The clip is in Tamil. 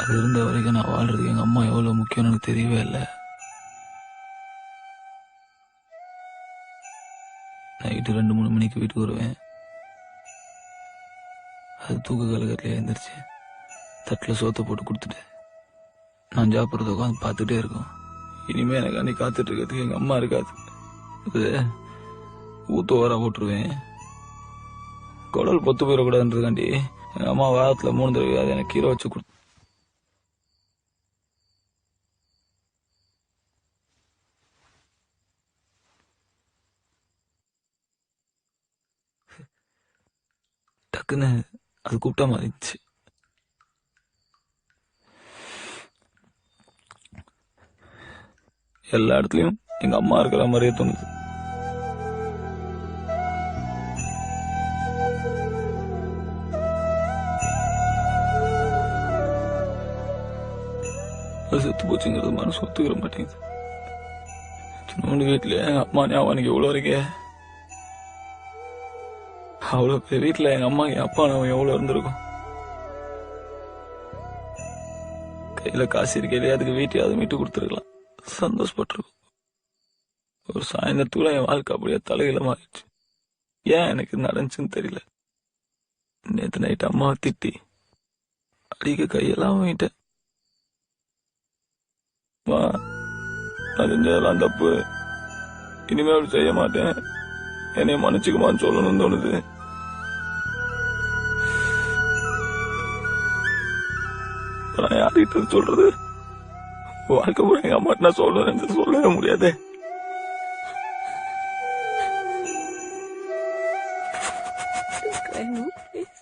அது இருந்த வரைக்கும் நான் வாழ்றதுக்கு எங்க அம்மா எவ்வளவு முக்கியம்னு எனக்கு தெரியவே இல்லை. நைட்டு 2-3 மணிக்கு வீட்டுக்கு வருவேன். அது தூக்க கலகத்திலே எழுந்திரிச்சு தட்டில் சோத்தை போட்டு கொடுத்துட்டு நான் சாப்பிட்றத உட்காந்து பார்த்துட்டே இருக்கும். இனிமே எனக்கு அன்னைக்கு காத்துட்டு இருக்கிறதுக்கு எங்க அம்மா இருக்காது. ஊத்த ஓரா போட்டுருவேன். குடல் பொத்து போயிடக்கூடாதுன்றதுக்காண்டி எங்க அம்மா வாரத்துல 3 தடவை எனக்கு கீரை வச்சு கொடுத்து டக்குன்னு அது கூப்பிட்டா மாறிடுச்சு. எல்லா இடத்துலயும் எங்க அம்மா இருக்கிற மாதிரியே தோணுது. அது செத்து போச்சுங்கிறது மனசு ஒத்துக்கிற மாட்டேங்குது. சின்ன வீட்டுல எங்க அம்மா ஞாபகம் எனக்கு எவ்வளவு இருக்கே. அவ்வளவு பெரிய வீட்டுல எங்க அம்மா என் அப்பா ஞாபகம் எவ்வளவு இருந்திருக்கும். கையில காசு இருக்கையிலே அதுக்கு வீட்டையாவது மீட்டு கொடுத்துருக்கலாம், சந்தோஷப்பட்டிருக்கும். ஒரு சாயந்தரத்துக்குள்ள என் வாழ்க்கை அப்படியே தலையில மாறிடுச்சு. ஏன் எனக்கு நடந்துச்சுன்னு தெரியல. நேத்து நைட்டு அம்மாவை திட்டி அடிக்க கையெல்லாம் வாங்கிட்டேன். நான் செஞ்சதெல்லாம் தப்பு, இனிமே அப்படி செய்ய மாட்டேன், என்னைய மன்னிச்சுக்குமான்னு சொல்லணும்னு தோணுது. நான் யார்கிட்ட சொல்றது? வாழ்க்கை பூரா எங்க அம்மாட்ட நான் சொல்லவே முடியாது. Cry, no, please.